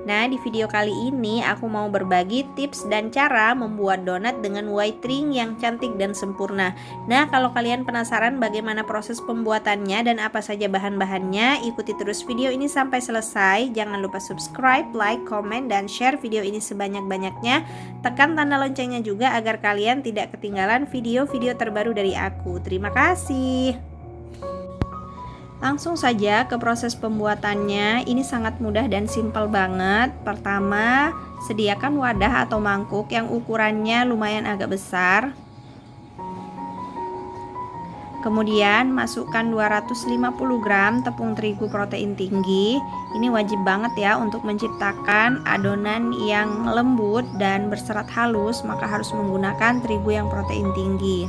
Nah, di video kali ini aku mau berbagi tips dan cara membuat donat dengan white ring yang cantik dan sempurna. Nah, kalau kalian penasaran bagaimana proses pembuatannya dan apa saja bahan-bahannya, ikuti terus video ini sampai selesai. Jangan lupa subscribe, like, komen, dan share video ini sebanyak-banyaknya. Tekan tanda loncengnya juga agar kalian tidak ketinggalan video-video terbaru dari aku. Terima kasih. Langsung saja ke proses pembuatannya. Ini sangat mudah dan simpel banget. Pertama, sediakan wadah atau mangkuk yang ukurannya lumayan agak besar. Kemudian masukkan 250 gram tepung terigu protein tinggi. Ini wajib banget ya untuk menciptakan adonan yang lembut dan berserat halus, maka harus menggunakan terigu yang protein tinggi.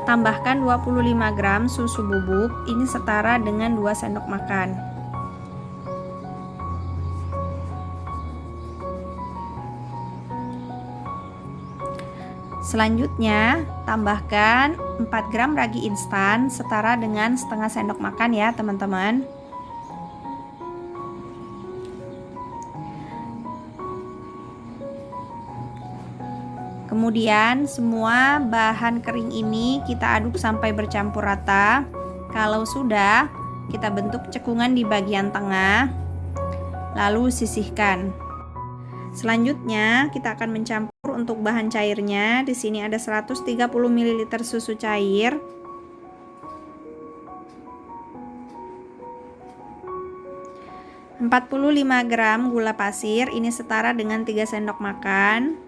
Tambahkan 25 gram susu bubuk, ini setara dengan 2 sendok makan. Selanjutnya, tambahkan 4 gram ragi instan setara dengan setengah sendok makan ya teman-teman. Kemudian semua bahan kering ini kita aduk sampai bercampur rata. Kalau sudah, kita bentuk cekungan di bagian tengah, lalu sisihkan. Selanjutnya kita akan mencampur untuk bahan cairnya. Di sini ada 130 ml susu cair, 45 gram gula pasir, ini setara dengan 3 sendok makan.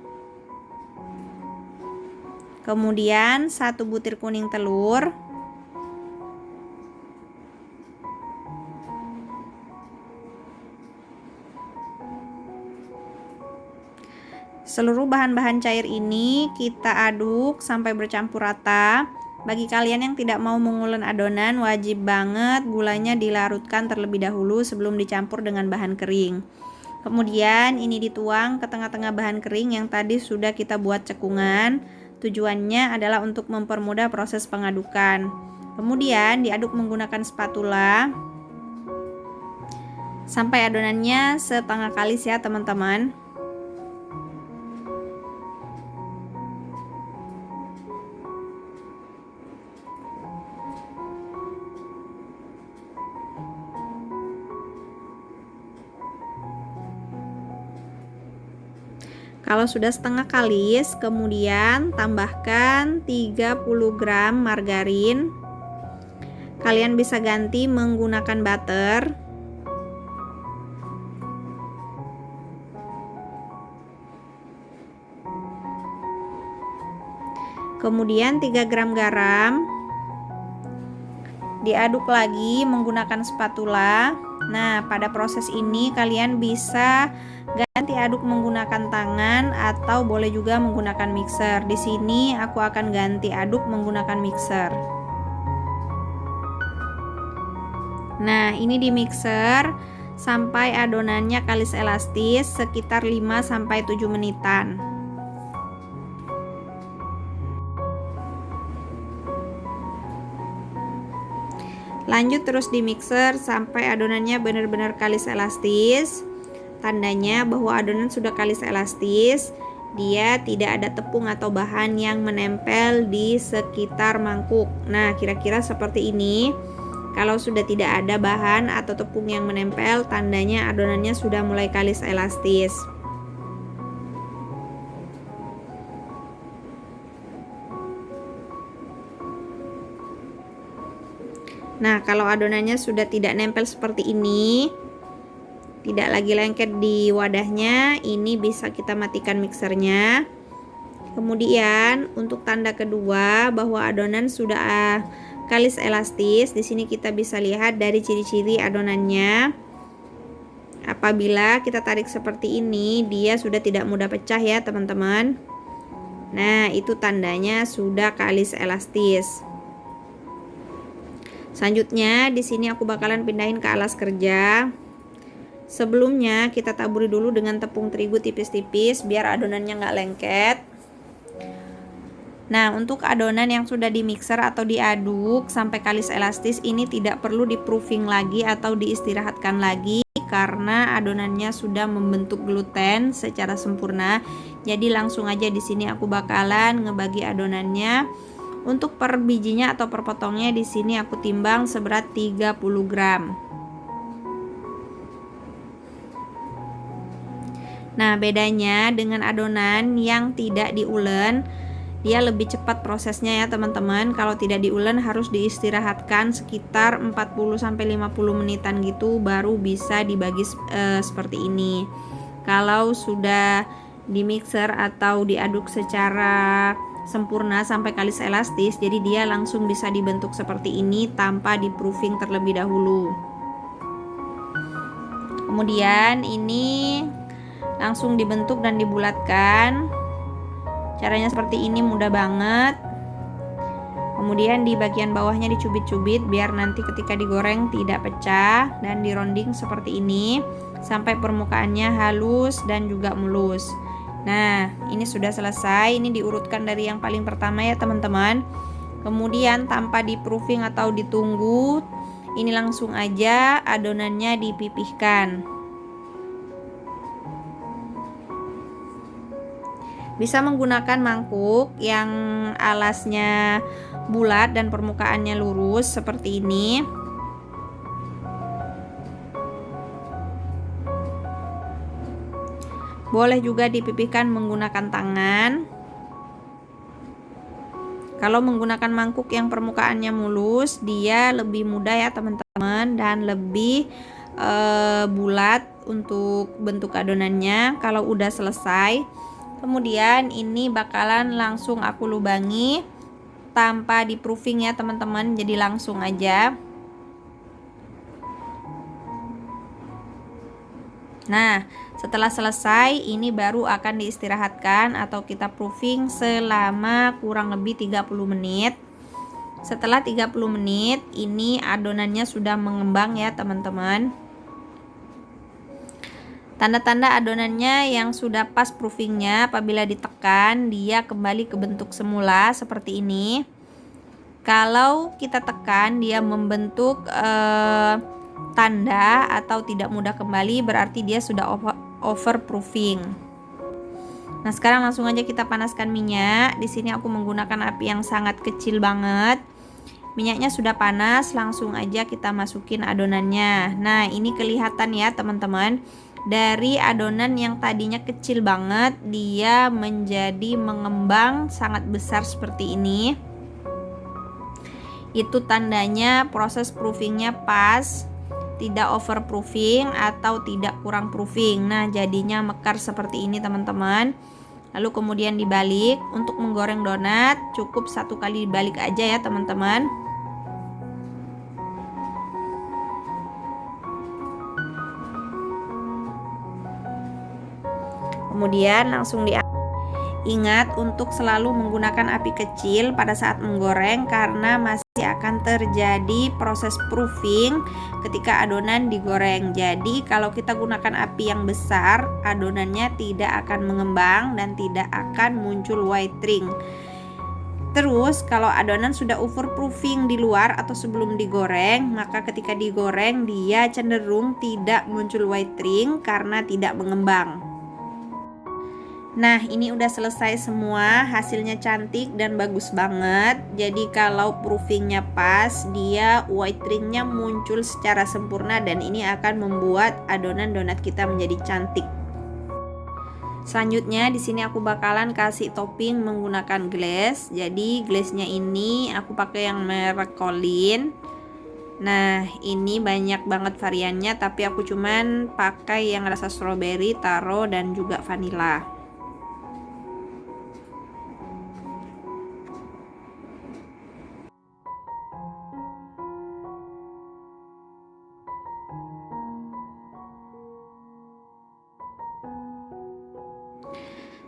Kemudian 1 butir kuning telur, seluruh bahan-bahan cair ini kita aduk sampai bercampur rata. Bagi kalian yang tidak mau mengulен adonan, wajib banget gulanya dilarutkan terlebih dahulu sebelum dicampur dengan bahan kering. Kemudian ini dituang ke tengah-tengah bahan kering yang tadi sudah kita buat cekungan. Tujuannya adalah untuk mempermudah proses pengadukan. Kemudian diaduk menggunakan spatula sampai adonannya setengah kalis ya teman-teman. Kalau sudah setengah kalis, kemudian tambahkan 30 gram margarin. Kalian bisa ganti menggunakan butter. Kemudian 3 gram garam. Diaduk lagi menggunakan spatula. Nah, pada proses ini kalian bisa ganti aduk menggunakan tangan atau boleh juga menggunakan mixer. Di sini aku akan ganti aduk menggunakan mixer. Nah, ini di mixer sampai adonannya kalis elastis sekitar 5-7 menitan. Lanjut terus di mixer sampai adonannya benar-benar kalis elastis. Tandanya bahwa adonan sudah kalis elastis, dia tidak ada tepung atau bahan yang menempel di sekitar mangkuk. Nah, kira-kira seperti ini. Kalau sudah tidak ada bahan atau tepung yang menempel, tandanya adonannya sudah mulai kalis elastis. Nah, kalau adonannya sudah tidak nempel seperti ini, tidak lagi lengket di wadahnya, ini bisa kita matikan mixernya. Kemudian untuk tanda kedua bahwa adonan sudah kalis elastis, di sini kita bisa lihat dari ciri-ciri adonannya. Apabila kita tarik seperti ini, dia sudah tidak mudah pecah ya, teman-teman. Nah, itu tandanya sudah kalis elastis. Selanjutnya di sini aku bakalan pindahin ke alas kerja. Sebelumnya kita taburi dulu dengan tepung terigu tipis-tipis biar adonannya nggak lengket. Nah, untuk adonan yang sudah di mixer atau diaduk sampai kalis elastis ini tidak perlu di proofing lagi atau diistirahatkan lagi karena adonannya sudah membentuk gluten secara sempurna. Jadi langsung aja di sini aku bakalan ngebagi adonannya. Untuk per bijinya atau per potongnya di sini aku timbang seberat 30 gram. Nah, bedanya dengan adonan yang tidak diulen, dia lebih cepat prosesnya ya teman-teman. Kalau tidak diulen harus diistirahatkan sekitar 40-50 menitan gitu baru bisa dibagi seperti ini. Kalau sudah di mixer atau diaduk secara sempurna sampai kalis elastis, jadi dia langsung bisa dibentuk seperti ini tanpa di proofing terlebih dahulu. Kemudian ini langsung dibentuk dan dibulatkan. Caranya seperti ini, mudah banget. Kemudian di bagian bawahnya dicubit-cubit biar nanti ketika digoreng tidak pecah, dan dironding seperti ini sampai permukaannya halus dan juga mulus. Nah, ini sudah selesai. Ini diurutkan dari yang paling pertama ya teman-teman. Kemudian tanpa di proofing atau ditunggu, ini langsung aja adonannya dipipihkan. Bisa menggunakan mangkuk yang alasnya bulat dan permukaannya lurus seperti ini. Boleh juga dipipihkan menggunakan tangan. Kalau menggunakan mangkuk yang permukaannya mulus, dia lebih mudah ya teman-teman dan lebih bulat untuk bentuk adonannya. Kalau udah selesai, kemudian ini bakalan langsung aku lubangi tanpa di proofing ya teman-teman, jadi langsung aja. Nah, setelah selesai ini baru akan diistirahatkan atau kita proofing selama kurang lebih 30 menit. Setelah 30 menit ini adonannya sudah mengembang ya teman-teman. Tanda-tanda adonannya yang sudah pas proofingnya, apabila ditekan dia kembali ke bentuk semula seperti ini. Kalau kita tekan dia membentuk tanda atau tidak mudah kembali, berarti dia sudah over proofing. Nah, sekarang langsung aja kita panaskan minyak. Di sini aku menggunakan api yang sangat kecil banget. Minyaknya sudah panas, langsung aja kita masukin adonannya. Nah, ini kelihatan ya teman-teman. Dari adonan yang tadinya kecil banget, dia menjadi mengembang sangat besar seperti ini. Itu tandanya proses proofingnya pas, tidak over proofing atau tidak kurang proofing. Nah, jadinya mekar seperti ini teman-teman. Lalu kemudian dibalik. Untuk menggoreng donat cukup 1 kali dibalik aja ya teman-teman. Kemudian langsung ingat untuk selalu menggunakan api kecil pada saat menggoreng karena masih akan terjadi proses proofing ketika adonan digoreng. Jadi kalau kita gunakan api yang besar, adonannya tidak akan mengembang dan tidak akan muncul white ring. Terus kalau adonan sudah over proofing di luar atau sebelum digoreng, maka ketika digoreng dia cenderung tidak muncul white ring karena tidak mengembang. Nah, ini udah selesai semua, hasilnya cantik dan bagus banget. Jadi kalau proofingnya pas, dia white ringnya muncul secara sempurna dan ini akan membuat adonan donat kita menjadi cantik. Selanjutnya di sini aku bakalan kasih topping menggunakan glaze. Jadi glaze-nya ini aku pakai yang merek Colin. Nah, ini banyak banget variannya, tapi aku cuman pakai yang rasa strawberry, taro dan juga vanilla.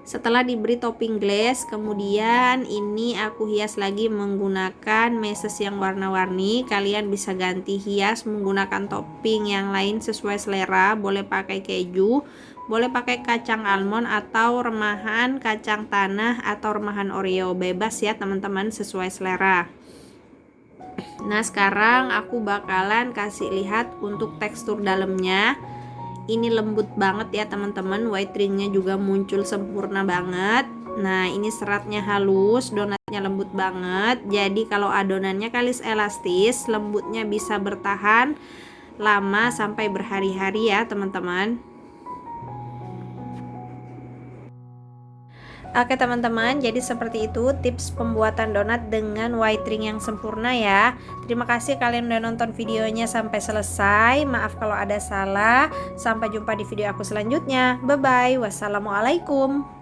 Setelah diberi topping glaze, kemudian ini aku hias lagi menggunakan meses yang warna-warni. Kalian bisa ganti hias menggunakan topping yang lain sesuai selera. Boleh pakai keju, Boleh pakai kacang almond atau remahan kacang tanah atau remahan Oreo, bebas ya teman-teman, sesuai selera. Nah sekarang aku bakalan kasih lihat untuk tekstur dalamnya. Ini lembut banget ya teman-teman, white ringnya juga muncul sempurna banget. Nah ini seratnya halus, donatnya lembut banget. Jadi kalau adonannya kalis elastis, lembutnya bisa bertahan lama sampai berhari-hari ya teman-teman. Oke teman-teman, jadi seperti itu tips pembuatan donat dengan white ring yang sempurna ya. Terima kasih kalian udah nonton videonya sampai selesai. Maaf kalau ada salah. Sampai jumpa di video aku selanjutnya. Bye bye. Wassalamualaikum.